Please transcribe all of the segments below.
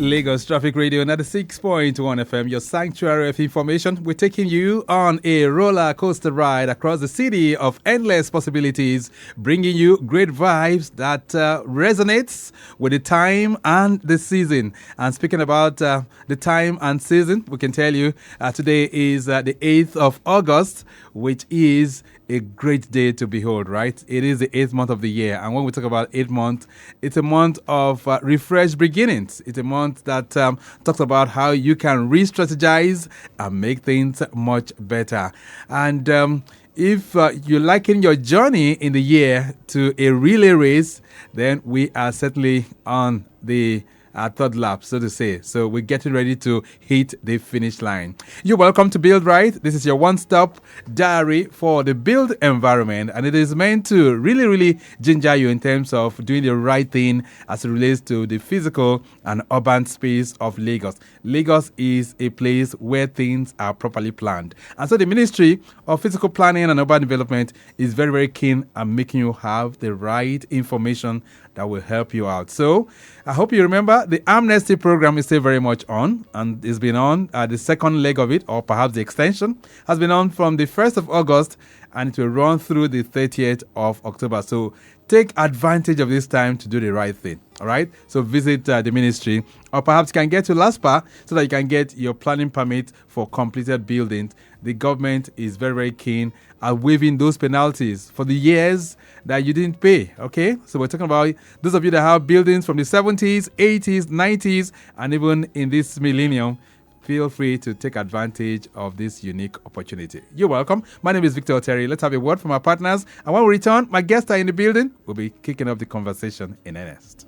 Lagos Traffic Radio 96.1 FM, your sanctuary of information. We're taking you on a roller coaster ride across the city of endless possibilities, bringing you great vibes that resonates with the time and the season. And speaking about the time and season, we can tell you today is the 8th of August, which is a great day to behold, right? It is the 8th month of the year. And when we talk about 8th month, it's a month of refreshed beginnings. It's a month that talks about how you can re-strategize and make things much better. And if you're liking your journey in the year to a relay race, then we are certainly on the third lap, so to say. So we're getting ready to hit the finish line. You're welcome to Build Right. This is your one-stop diary for the build environment, and it is meant to really ginger you in terms of doing the right thing as it relates to the physical and urban space of Lagos. Lagos is a place where things are properly planned. And so the Ministry of Physical Planning and Urban Development is very keen at making you have the right information that will help you out. So I hope you remember the amnesty program is still very much on, and it's been on the second leg of it, or perhaps the extension, has been on from the 1st of August, and it will run through the 30th of October. So take advantage of this time to do the right thing. All right. So visit the ministry, or perhaps you can get to LASPPPA so that you can get your planning permit for completed buildings. The government is very keen at waiving those penalties for the years that you didn't pay. Okay. So we're talking about those of you that have buildings from the 70s, 80s, 90s, and even in this millennium. Feel free to take advantage of this unique opportunity. You're welcome. My name is Victor Oteri. Let's have a word from our partners. And when we return, my guests are in the building. We'll be kicking off the conversation in earnest.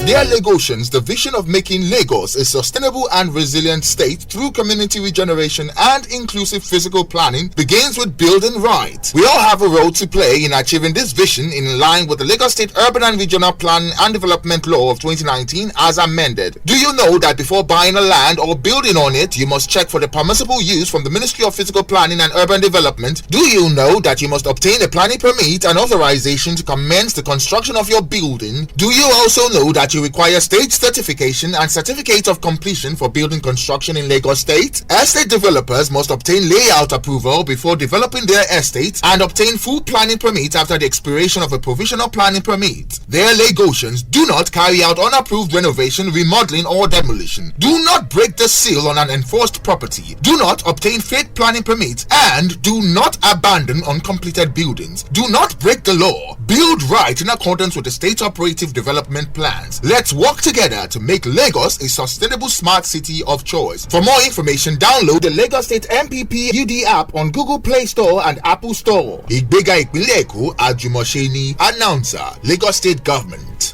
Dear Lagosians, the vision of making Lagos a sustainable and resilient state through community regeneration and inclusive physical planning begins with building right. We all have a role to play in achieving this vision in line with the Lagos State Urban and Regional Planning and Development Law of 2019 as amended. Do you know that before buying a land or building on it, you must check for the permissible use from the Ministry of Physical Planning and Urban Development? Do you know that you must obtain a planning permit and authorization to commence the construction of your building? Do you also know that you require state certification and certificate of completion for building construction in Lagos State? Estate developers must obtain layout approval before developing their estates and obtain full planning permit after the expiration of a provisional planning permit. Dear Lagosians, do not carry out unapproved renovation, remodeling, or demolition. Do not break the seal on an enforced property. Do not obtain fake planning permits, and do not abandon uncompleted buildings. Do not break the law. Build right in accordance with the state operative development plans. Let's work together to make Lagos a sustainable smart city of choice. For more information, download the Lagos State MPP UD app on Google Play Store and Apple Store. Ìgbéga ìpínlẹ̀ Èkó, Àjùmọ̀ṣe ni. Announcer, Lagos State Government.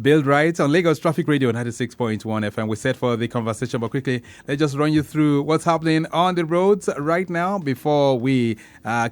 Build Right on Lagos Traffic Radio 96.1 FM. We're set for the conversation, but quickly, let's just run you through what's happening on the roads right now before we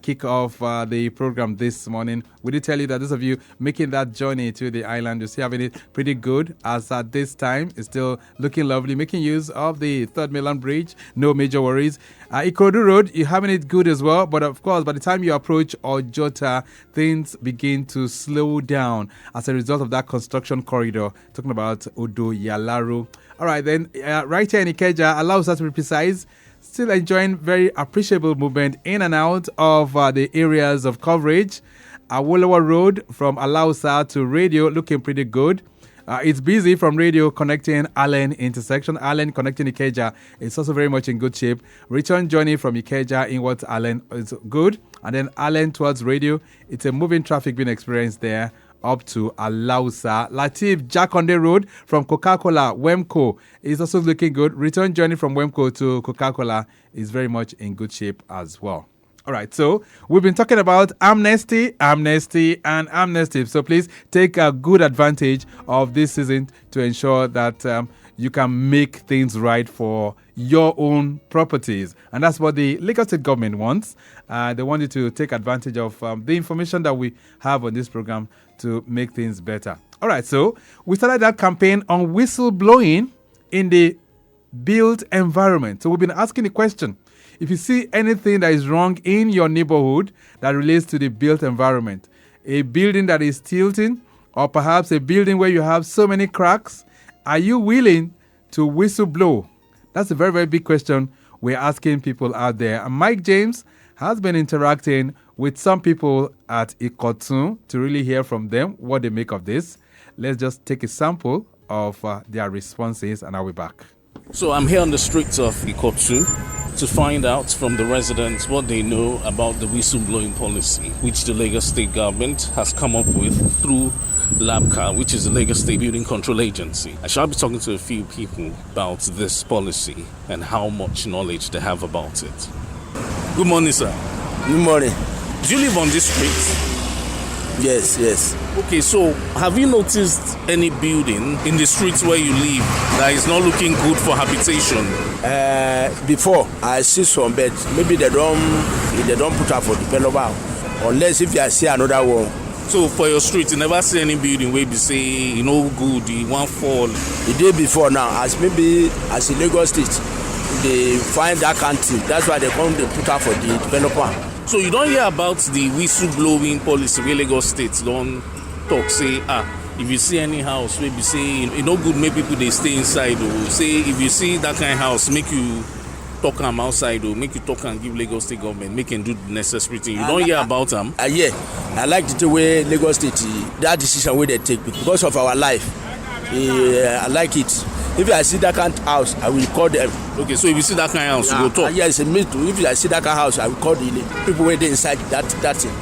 kick off the program this morning. We did tell you that those of you making that journey to the island, you're still having it pretty good, as at this time it's still looking lovely, making use of the Third Mainland Bridge. No major worries. Ikorodu Road, you're having it good as well, but of course, by the time you approach Ojota, things begin to slow down as a result of that construction corridor. Talking about Odo Yalaro. All right, then, right here in Ikeja, allows us to be precise. Still enjoying very appreciable movement in and out of the areas of coverage. Awolowo Road from Alausa to Radio looking pretty good. It's busy from Radio connecting Allen intersection. Allen connecting Ikeja is also very much in good shape. Return journey from Ikeja inwards Allen is good. And then Allen towards Radio, it's a moving traffic being experienced there. up to Alausa. Latif Jakonde Road from Coca-Cola, Wemco is also looking good. Return journey from Wemco to Coca-Cola is very much in good shape as well. All right, so we've been talking about amnesty. So please take a good advantage of this season to ensure that you can make things right for your own properties. And that's what the Lagos State government wants. They want you to take advantage of the information that we have on this program to make things better. All right, so we started that campaign on whistleblowing in the built environment. So we've been asking the question, if you see anything that is wrong in your neighborhood that relates to the built environment, a building that is tilting, or perhaps a building where you have so many cracks, are you willing to whistleblow? That's a very, very big question we're asking people out there. And Mike James has been interacting with some people at Ikotun to really hear from them what they make of this. Let's just take a sample of their responses and I'll be back. So I'm here on the streets of Ikotun to find out from the residents what they know about the whistleblowing policy, which the Lagos State government has come up with through LABAA, which is the Lagos State Building Control Agency. I shall be talking to a few people about this policy and how much knowledge they have about it. Good morning, sir. Good morning. Do you live on this street? Yes. Okay, so have you noticed any building in the streets where you live that is not looking good for habitation? Before I see some beds, maybe they don't put up for developer, unless if you see another one. So for your street, you never see any building where you say, you know, good, you want fall. The day before now, as in Lagos State, they find that country. That's why they put up for the developer. So you don't hear about the whistleblowing policy where Lagos State don't talk, say, if you see any house, maybe say, you know, good, make people they stay inside, or say, if you see that kind of house, make you talk them outside, or make you talk and give Lagos State government, make them do the necessary thing. You don't hear about them? Yeah, I like the way Lagos State, that decision where they take, because of our life. I like it. If I see that kind of house, I will call them. Okay, so if you see that kind of house, you go talk? Yes, me too. If I see that kind of house, I will call the people where they inside that thing.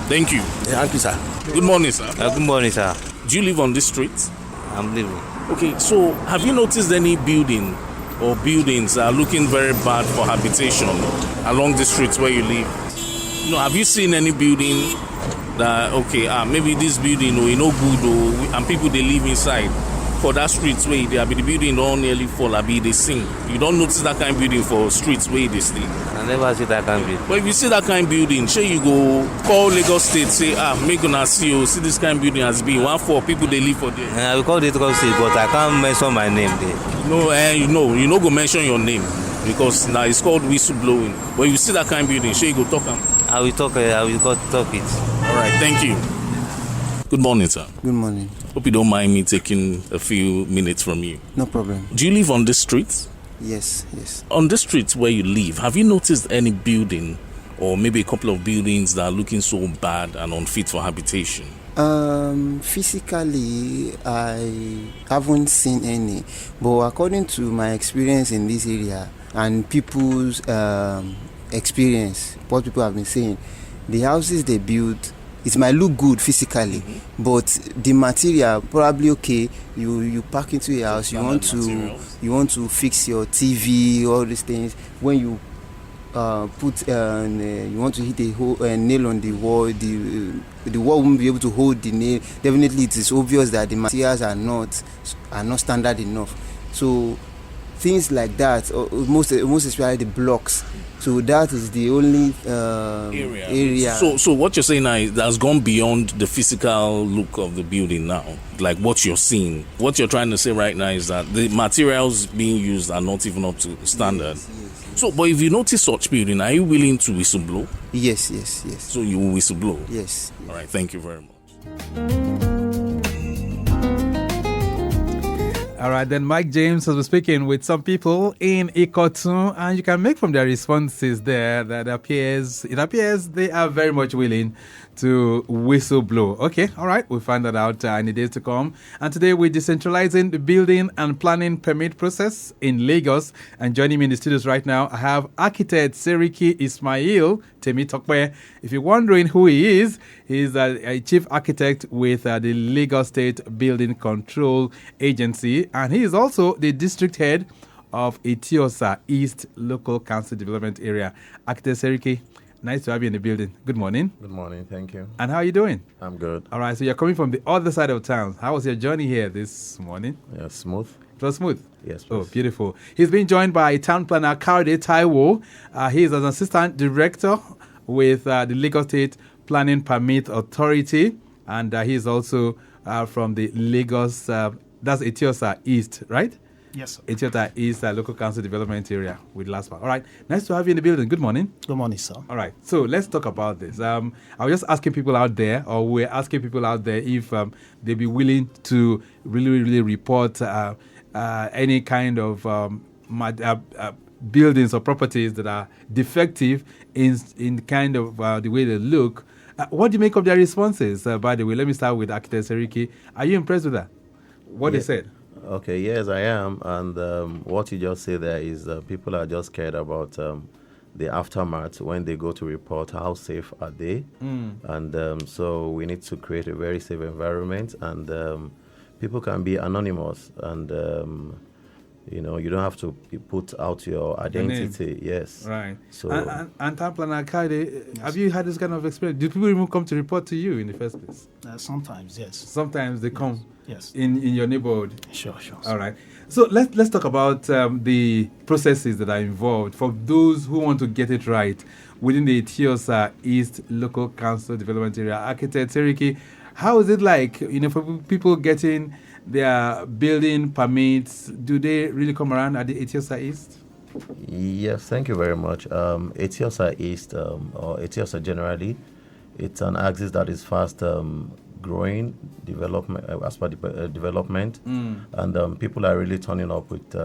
Thank you. Thank you, sir. Good morning, sir. Good morning, sir. Do you live on this street? I'm living. Okay, so have you noticed any building or buildings that are looking very bad for habitation along the streets where you live? You know, have you seen any building that, maybe this building, you know, good, and people, they live inside? For that streets where they the building don't nearly fall, they sing. You don't notice that kind of building for streets where they stay. I never see that kind of building. But if you see that kind of building, sure you go call Lagos State, say, make una see this kind of building has been one for people they live for there. I will call Lagos State, but I can't mention my name there. No, you know go mention your name because now it's called whistleblowing. But if you see that kind of building, sure you go talk them. I will talk it. All right, thank you. Good morning, sir. Good morning. Hope you don't mind me taking a few minutes from you. No problem. Do you live on this street? Yes. On the street where you live, have you noticed any building or maybe a couple of buildings that are looking so bad and unfit for habitation? Physically, I haven't seen any. But according to my experience in this area and people's experience, what people have been saying, the houses they build, it might look good physically, but the material probably you pack into a house, you want to fix your TV, all these things. When you you want to hit a nail on the wall, the wall won't be able to hold the nail. Definitely, it is obvious that the materials are not standard enough. So things like that, most especially the blocks. So that is the only area. So what you're saying now is that's gone beyond the physical look of the building now. Like what you're seeing. What you're trying to say right now is that the materials being used are not even up to standard. Yes. So, but if you notice such building, are you willing to whistleblow? Yes. So you will whistleblow? Yes. All right, thank you very much. All right, then Mike James has been speaking with some people in Ikotun, and you can make from their responses there that it appears they are very much willing to whistle blow. Okay, all right, we'll find that out in the days to come. And today we're decentralizing the building and planning permit process in Lagos. And joining me in the studios right now, I have architect Seriki Ismail Temitope. If you're wondering who he is, he's a chief architect with the Lagos State Building Control Agency. And he is also the district head of Eti-Osa East Local Council Development Area. Architect Seriki, nice to have you in the building. Good morning. Good morning. Thank you. And how are you doing? I'm good. All right. So you're coming from the other side of town. How was your journey here this morning? Yeah, smooth. It was smooth. Yes, Oh, please. beautiful. He's been joined by town planner Kayode Taiwo. He is an assistant director with the Lagos State Planning Permit Authority. And he is also from the Lagos, that's Eti-Osa East, right? Yes, sir. Eti-Osa East Local Council Development Area with LASPPPA. All right. Nice to have you in the building. Good morning. Good morning, sir. All right, so let's talk about this. I was just asking people out there, or we're asking people out there if they'd be willing to really report any kind of buildings or properties that are defective in kind of the way they look. What do you make of their responses? By the way, let me start with Architect Seriki. Are you impressed with that? What they said? Okay, yes, I am. And what you just say there is people are just scared about the aftermath when they go to report. How safe are they? And so we need to create a very safe environment. And people can be anonymous. And, you don't have to put out your identity. Yes. Right. So and Town Planner Kayode, have you had this kind of experience? Do people even come to report to you in the first place? Sometimes, yes. Sometimes they come. Yes. In your neighborhood. Sure. All right. So let's talk about the processes that are involved for those who want to get it right within the Eti-Osa East Local Council Development Area. Architect Seriki, how is it like, for people getting their building permits? Do they really come around at the Eti-Osa East? yes, thank you very much. Eti-Osa East, or Eti-Osa generally, it's an axis that is fast growing development as per development, and people are really turning up with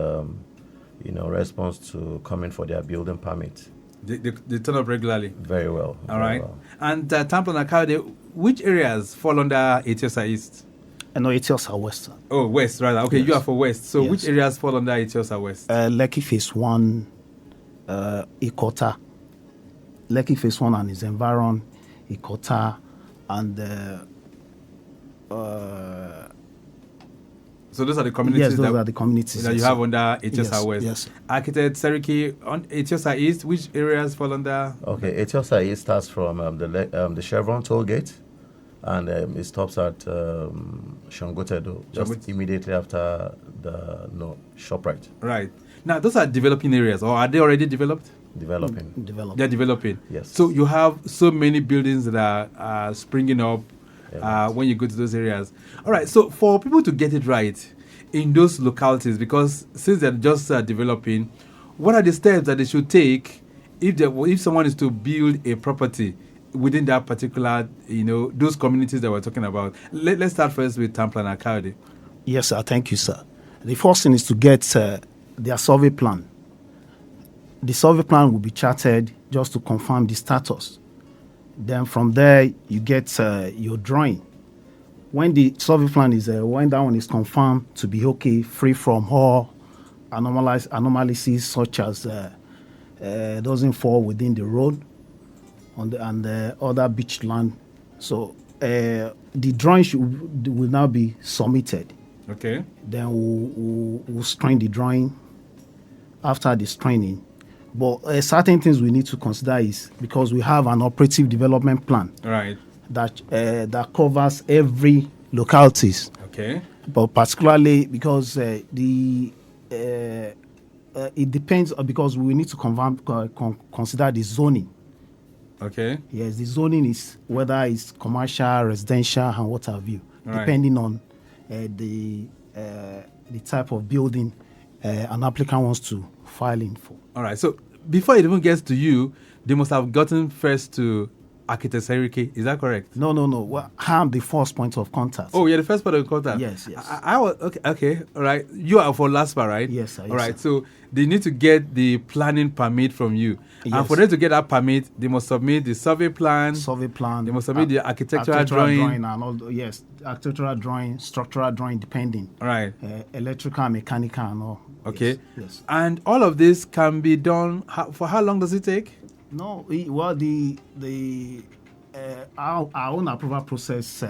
response to coming for their building permit. They turn up regularly. Very well. All very right. well. And Town Planner Kayode, which areas fall under Eti-Osa East? No, Eti-Osa West. Oh, West, rather. Okay, Yes. you are for West. So Yes. which areas fall under Eti-Osa West? Lekki Phase 1, Ikota. Lekki Phase 1 and its environ, Ikota, and So those are the communities yes, those are the communities that you yes, have sir. under Eti-Osa Yes, West. yes. Architect Seriki, on Eti-Osa East, which areas fall under? Okay, Eti-Osa East starts from the Chevron toll gate, and it stops at Shangotedo, just immediately after the ShopRite. Right. Now, those are developing areas, or are they already developed? Developing. They're developing. Yes. So you have so many buildings that are springing up when you go to those areas. All right. So for people to get it right in those localities, because since they're just developing, what are the steps that they should take if someone is to build a property within that particular, those communities that we're talking about? Let's start first with Town Planner Kayode. Yes, sir. Thank you, sir. The first thing is to get their survey plan. The survey plan will be charted just to confirm the status. Then from there, you get your drawing. When the survey plan is, when that one is confirmed to be okay, free from all anomalies such as doesn't fall within the road and the other beach land. So the drawing will now be submitted. Okay. Then we'll screen the drawing. After the screening, but certain things we need to consider is because we have an operative development plan, Right. that covers every localities. Okay. But particularly because it depends because we need to consider the zoning. Okay. Yes, the zoning is whether it's commercial, residential, and what have you, Right. depending on the type of building an applicant wants to file in for. All right. So before it even gets to you, they must have gotten first to architect Seriki. Is that correct? No. Well, I'm the first point of contact. Oh, you're the first point of contact. Yes. I was okay. All right. You are for LASPPPA, right? Yes, sir. All right. So they need to get the planning permit from you, and for them to get that permit, they must submit the survey plan. They must submit the architectural drawing and all. Yes, architectural drawing, structural drawing, depending. Right. Electrical, mechanical, and all. Okay. Yes. And all of this can be done. For how long does it take? No. Well, our own approval process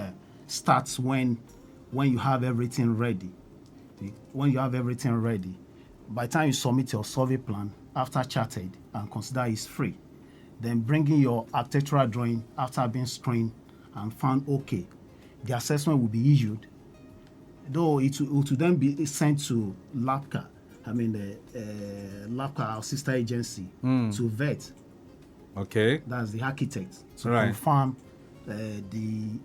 starts when you have everything ready. When you have everything ready, by the time you submit your survey plan after charted and consider it's free, then bringing your architectural drawing after being screened and found okay, the assessment will be issued. Though it will then be sent to LABAA, LABAA, our sister agency, to vet. Okay. That's the architect to Right. confirm the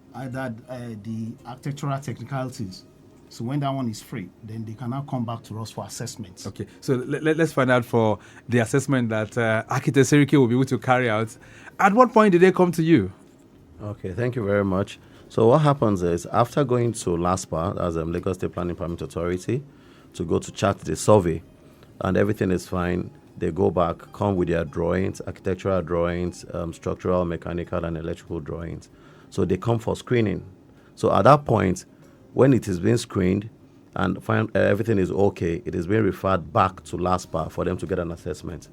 architectural technicalities. So when that one is free, then they can now come back to us for assessments. Okay, so let's find out for the assessment that architect Seriki will be able to carry out. At what point did they come to you? Okay, thank you very much. So what happens is, after going to LASPPPA, as Lagos State Planning Permit Authority, to go to chart the survey, and everything is fine, they go back, come with their drawings, architectural drawings, structural, mechanical, and electrical drawings. So they come for screening. So at that point, when it is being screened and find everything is okay, it is being referred back to LASPPPA for them to get an assessment.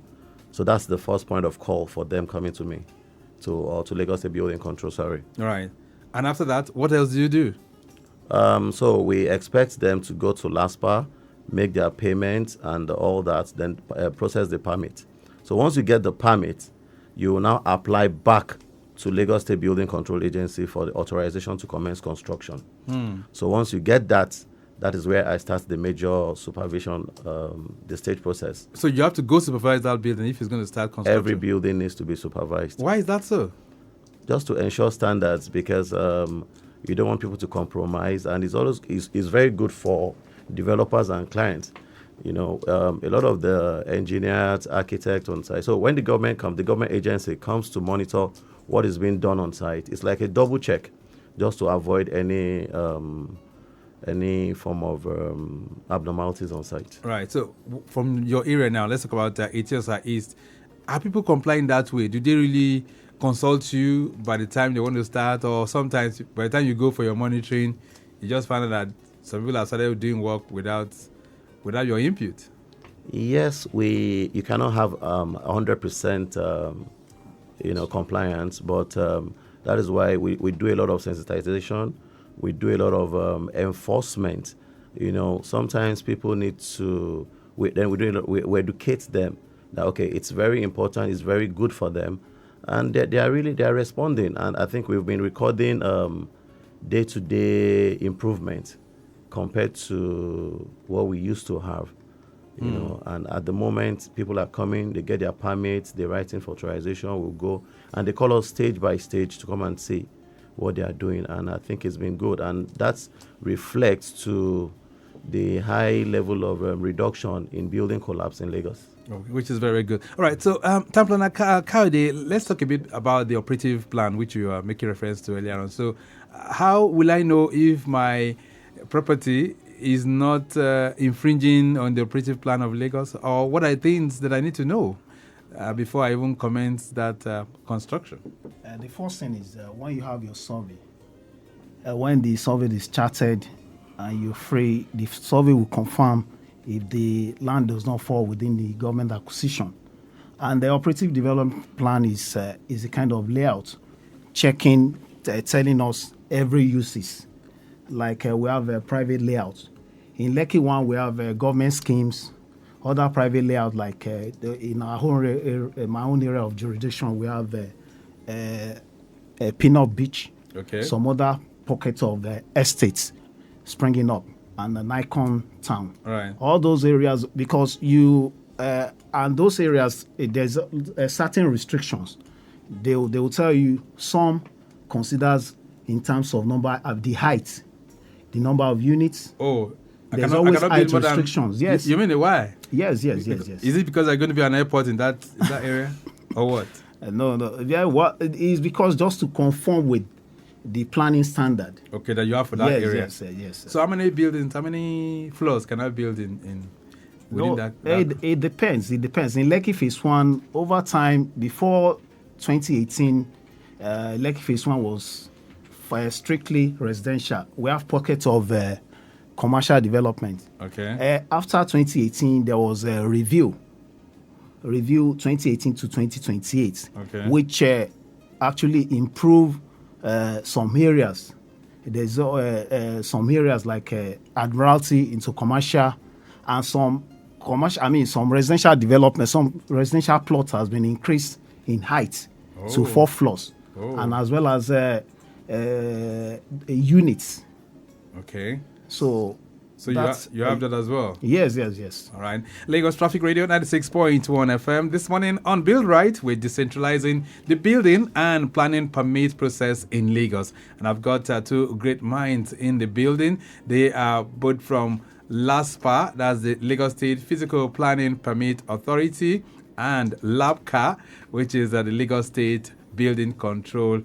So that's the first point of call for them coming to me, to Lagos State Building Control. Sorry. All right. And after that, what else do you do? So we expect them to go to LASPPPA, make their payments and all that, then process the permit. So once you get the permit, you will now apply back to Lagos State Building Control Agency for the authorization to commence construction. So once you get that, that is where I start the major supervision, the stage process. So you have to go supervise that building if it's going to start construction? Every building needs to be supervised. Why is that so? Just to ensure standards, because you don't want people to compromise, and it's very good for developers and clients. A lot of the engineers, architects on site. So when the government agency comes to monitor what is being done on site, it's like a double check, just to avoid any form of abnormalities on site. Right. So from your area now, let's talk about Eti-Osa East. Are people complying that way? Do they really consult you by the time they want to start, or sometimes by the time you go for your monitoring, you just find out that some people have started doing work without your input? Yes, you cannot have 100% compliance, but that is why we do a lot of sensitization. We do a lot of enforcement. Sometimes people need to. We educate them that it's very important, it's very good for them, and they are responding. And I think we've been recording day-to-day improvement compared to what we used to have. And at the moment, people are coming, they get their permits, they write in for authorization, we'll go, and they call us stage by stage to come and see what they are doing, and I think it's been good, and that reflects to the high level of reduction in building collapse in Lagos. Which is very good. All right, so Town Planner Kayode, let's talk a bit about the operative plan, which you are making reference to earlier on. So how will I know if my property is not infringing on the operative plan of Lagos, or what are things that I need to know before I even commence that construction? The first thing is when you have your survey, when the survey is charted and you're free, the survey will confirm if the land does not fall within the government acquisition. And the operative development plan is a kind of layout, checking, telling us every uses. Like we have a private layout. In Lekki one, we have government schemes. Other private layout, like in our my own area of jurisdiction, we have a Peanut Beach. Okay. Some other pockets of estates springing up, and an Icon Town. Right. All those areas, because and those areas, there's certain restrictions. They will tell you some considers in terms of number of the height, the number of units. Oh, there's always height restrictions. Yes. You mean the why? Yes. Is it because there's going to be an airport in that area, or what? No. Yeah, what it is because just to conform with the planning standard. Okay, that you have for that area. Yes, yes. So how many buildings, how many floors can I build in within that? It depends. It depends. In Lekki Phase 1, over time, before 2018, Lekki Phase 1 was strictly residential. We have pockets of commercial development. Okay. After 2018, there was a review 2018 to 2028, okay, which actually improved some areas. There's some areas like Admiralty into commercial, and some residential development, some residential plots has been increased in height to 4 floors, and as well as units. Okay. So you have that as well? Yes. All right. Lagos Traffic Radio 96.1 FM. This morning on Build Right, we're decentralizing the building and planning permit process in Lagos. And I've got 2 great minds in the building. They are both from LASPPPA, that's the Lagos State Physical Planning Permit Authority, and LABAA, which is the Lagos State Building Control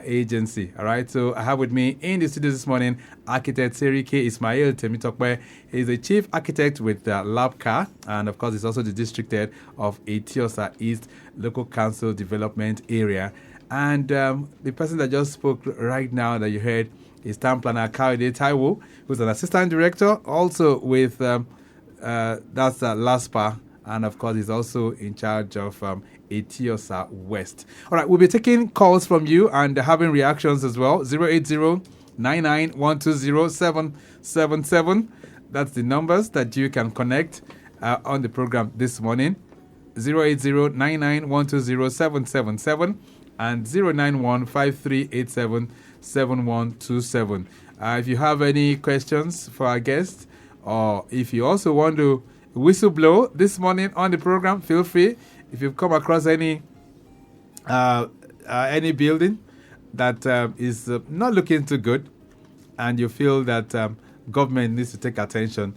Agency. All right, so I have with me in the studio this morning architect Seriki Ismail Temitope. He's the chief architect with LABAA, and of course he's also the district head of ETIOSA East Local Council Development Area. And the person that just spoke right now that you heard is town planner Kayode Taiwo, who's an assistant director also with that's LASPPPA, and of course he's also in charge of Eti-Osa West. All right, we'll be taking calls from you and having reactions as well. 080-99-120-777. That's the numbers that you can connect on the program this morning. 080-99-120-777 and 091-5387-7127. If you have any questions for our guests, or if you also want to whistleblow this morning on the program, feel free. If you've come across any building that is not looking too good, and you feel that government needs to take attention,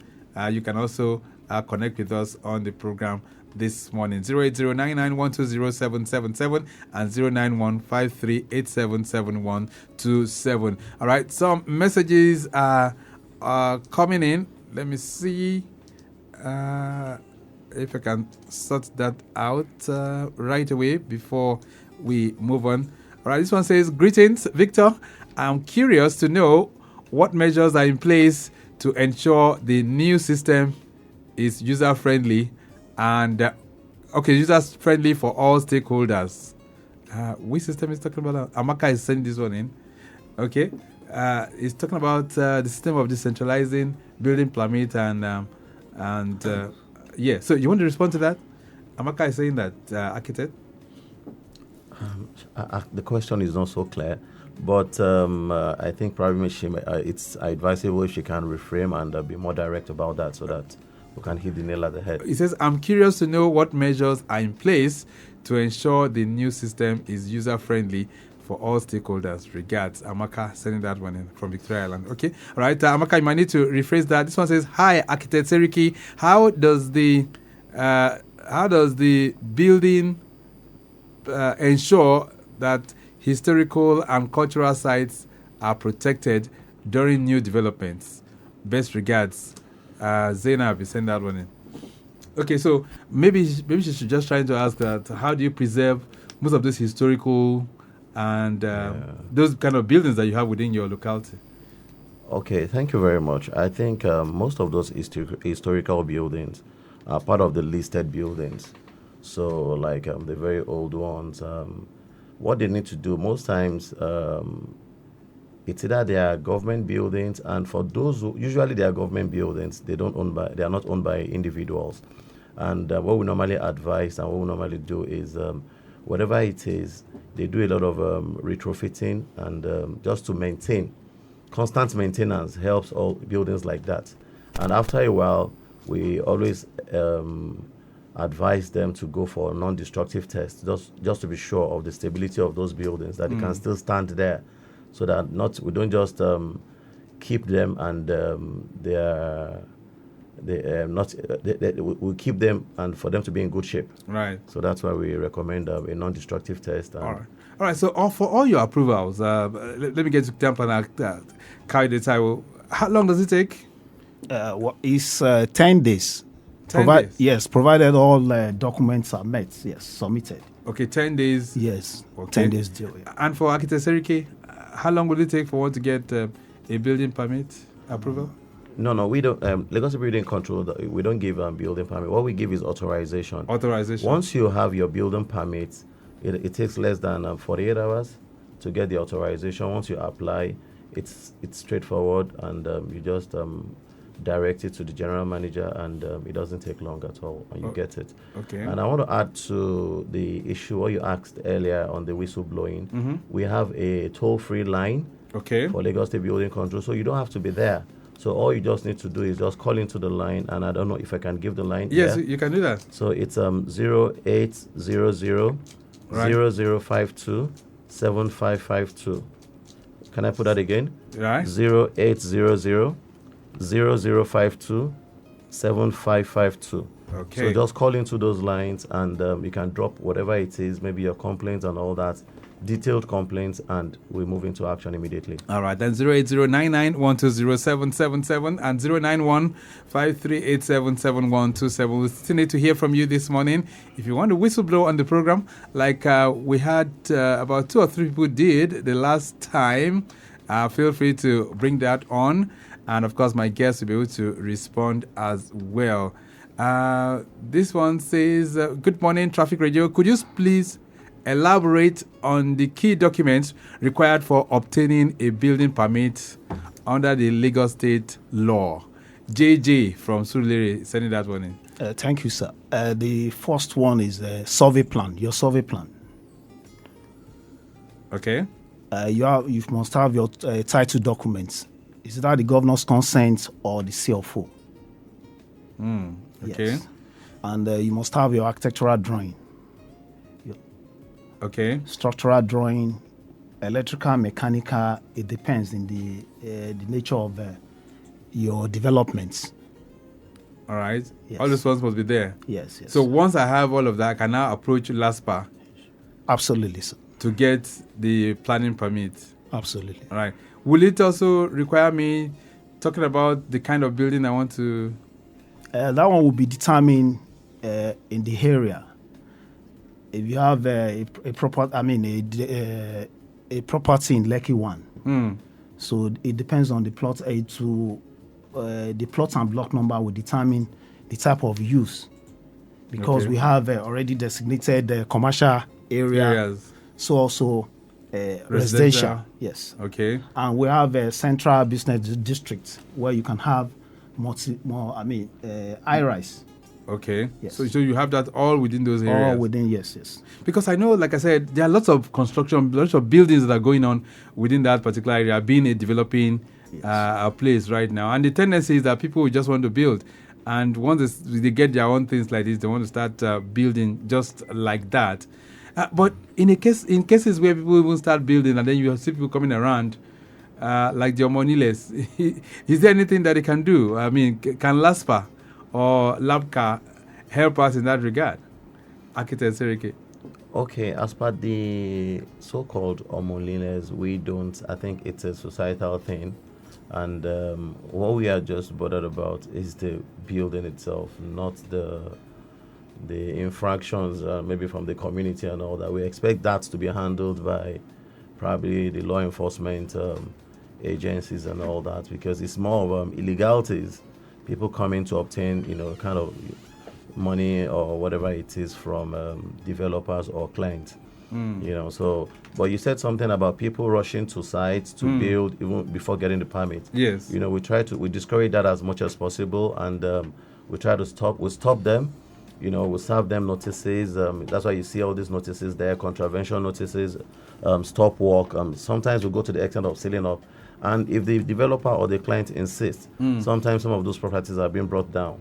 you can also connect with us on the program this morning. 080-99-120-777 and 091-5387-7127. All right, some messages are coming in. Let me see if I can sort that out right away before we move on. All right, this one says, greetings, Victor. I'm curious to know what measures are in place to ensure the new system is user-friendly and user-friendly for all stakeholders. Which system is talking about? Amaka is sending this one in. Okay. He's talking about the system of decentralizing building permit and yeah. So you want to respond to that? Amaka is saying that, architect? The question is not so clear, but I think probably it's advisable if she can reframe and be more direct about that so that we can hit the nail at the head. He says, I'm curious to know what measures are in place to ensure the new system is user-friendly for all stakeholders. Regards, Amaka, sending that one in from Victoria Island. Okay. All right, Amaka, you might need to rephrase that. This one says, hi, architect Seriki. How does the building ensure that historical and cultural sites are protected during new developments? Best regards, Zainab, you send that one in. Okay, so maybe she should just try to ask that, how do you preserve most of those historical and those kind of buildings that you have within your locality? Okay, thank you very much. I think most of those historical buildings are part of the listed buildings. So, like the very old ones, what they need to do most times, it's either they are government buildings, and for those who usually they are government buildings, they are not owned by individuals. And what we normally advise and what we normally do is whatever it is, they do a lot of retrofitting and just to maintain. Constant maintenance helps all buildings like that. And after a while, we always advise them to go for non-destructive tests, just to be sure of the stability of those buildings, that they can still stand there, so that we don't just keep them and we keep them and for them to be in good shape. Right. So that's why we recommend a non-destructive test. All right. So for all your approvals, let me get to jump on Kayode Taiwo. How long does it take? It's 10 days. 10 days? Yes, provided all documents are met. Yes, submitted. Okay, 10 days. Yes, okay. 10 days deal. Yeah. And for Architect Seriki, how long will it take for one to get a building permit approval? No, we don't. Lagos Building Control, we don't give building permit. What we give is authorization. Authorization. Once you have your building permit, it takes less than 48 hours to get the authorization. Once you apply, it's straightforward, and you just direct it to the general manager, and it doesn't take long at all, and you get it. Okay. And I want to add to the issue what you asked earlier on the whistleblowing. Mm-hmm. We have a toll-free line for Lagos State Building Control, so you don't have to be there. So all you just need to do is just call into the line, and I don't know if I can give the line. Yes, you can do that. So it's 0800 0052 7552. Can I put that again? Right. 0800 0052 7552. Okay. So just call into those lines, and you can drop whatever it is, maybe your complaints and all that, detailed complaints, and we move into action immediately. All right, then 08099120777 and 09153877127. We still need to hear from you this morning. If you want to whistleblow on the program, like we had about 2 or 3 people did the last time, feel free to bring that on. And of course, my guests will be able to respond as well. This one says, good morning, Traffic Radio. Could you please elaborate on the key documents required for obtaining a building permit under the Lagos State law? JJ from Surulere sending that one in. Thank you, sir. The first one is survey plan, your survey plan. Okay. You must have your title documents. Is that the governor's consent or the CFO? Okay. Yes. And you must have your architectural drawing. Okay. Structural drawing, electrical, mechanical, it depends in the nature of your developments. All right. Yes. All those ones must be there. Yes. So once I have all of that, I can now approach LASPPPA. Absolutely, sir. To get the planning permit. Absolutely. All right. Will it also require me talking about the kind of building I want to? That one will be determined in the area. If you have a property in Lekki 1, so it depends on the plot. The plot and block number will determine the type of use, because we have already designated commercial areas. So also residential. Yes. Okay. And we have a central business district where you can have high-rise. Okay. Yes. So you have that all within those areas? All within, yes. Because I know, like I said, there are lots of construction, lots of buildings that are going on within that particular area, being a developing place right now. And the tendency is that people will just want to build. And once they get their own things like this, they want to start building just like that. But in cases where people even start building and then you see people coming around, like the Omoniyi, is there anything that they can do? I mean, can LASPPPA or LABAA help us in that regard? Architect Seriki. Okay, as per the so-called Omoniyi, we don't. I think it's a societal thing, and what we are just bothered about is the building itself, not the infractions, maybe from the community and all that. We expect that to be handled by probably the law enforcement agencies and all that, because it's more of illegalities. People coming to obtain, kind of money or whatever it is from developers or clients. So, but you said something about people rushing to sites to build even before getting the permit. Yes. We discourage that as much as possible, and we try to stop them. We serve them notices. That's why you see all these notices there, contravention notices, stop work. Sometimes we go to the extent of sealing up. And if the developer or the client insists, sometimes some of those properties are being brought down,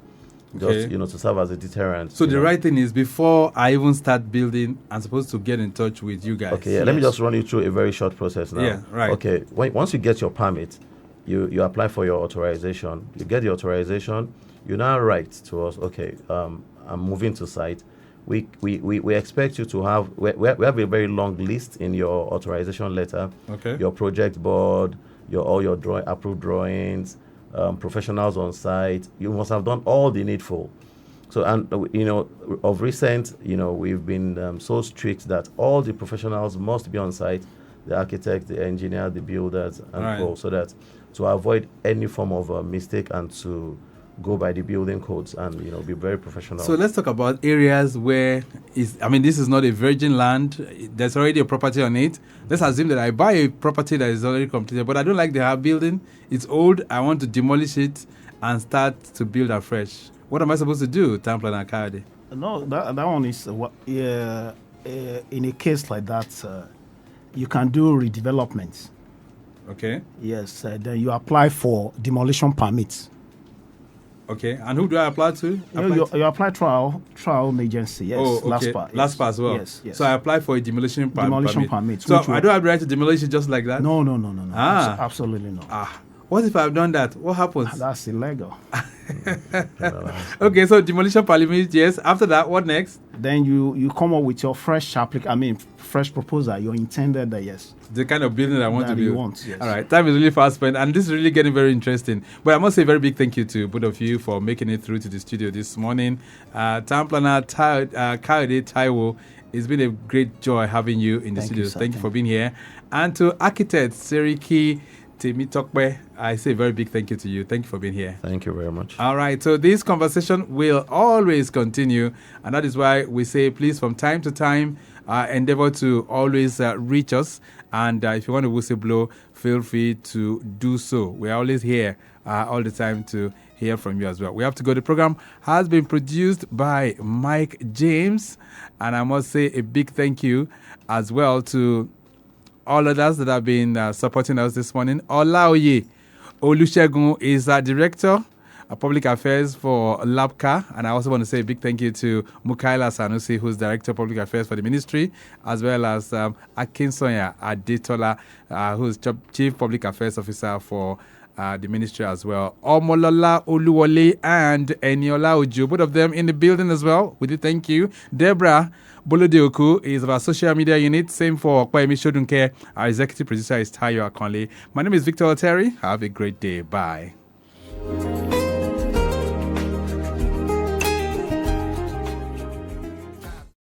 just to serve as a deterrent. So the right thing is, before I even start building, I'm supposed to get in touch with you guys. Okay, let me just run you through a very short process now. Yeah, right. Okay, once you get your permit, you apply for your authorization. You get the authorization. You now write to us, okay, I'm moving to site. We expect you to have, we have a very long list in your authorization letter. Okay. Your project board, all your approved drawings, professionals on site. You must have done all the needful. So, and of recent, we've been so strict that all the professionals must be on site, the architect, the engineer, the builders, and co, so that to avoid any form of mistake and to go by the building codes and be very professional. So let's talk about areas where this is not a virgin land. There's already a property on it. Let's assume that I buy a property that is already completed, but I don't like the building. It's old. I want to demolish it and start to build afresh. What am I supposed to do, Town Planner Kayode? No, that one is in a case like that, you can do redevelopment. Okay. Yes, then you apply for demolition permits. Okay, and who do I apply to? You apply trial agency, yes. Oh, okay. LASPPPA, yes. LASPPPA as well. Yes. So I apply for a demolition permit. So I don't have the right to demolish it just like that? No. Absolutely not. What if I've done that? What happens? That's illegal. Okay, so demolition permit, yes. After that, what next? Then you come up with your fresh proposal. Your intended, yes. The kind of building I want to build. You want, yes. All right, time is really fast spent, and this is really getting very interesting. But I must say a very big thank you to both of you for making it through to the studio this morning. Town Planner Kayode Taiwo, it's been a great joy having you in the studio. Thank you for being here. And to architect Seriki, Temitope, I say a very big thank you to you. Thank you for being here. Thank you very much. All right. So this conversation will always continue. And that is why we say, please, from time to time, endeavor to always reach us. And if you want to whistleblow, feel free to do so. We're always here all the time to hear from you as well. We have to go. The program has been produced by Mike James. And I must say a big thank you as well to all others that have been supporting us this morning. Olaoye Olusegun is our Director of Public Affairs for LABAA. And I also want to say a big thank you to Mukaila Sanusi, who's Director of Public Affairs for the Ministry, as well as Akinsoya Adetola, who's Chief Public Affairs Officer for the Ministry as well. Omolola Oluwole and Eniola Ojo, both of them in the building as well. We do thank you. Deborah Bolodeoku is of our social media unit. Same for Kwemi Shodunke. Our executive producer is Taiwo Akonle. My name is Victor Oteri. Have a great day. Bye.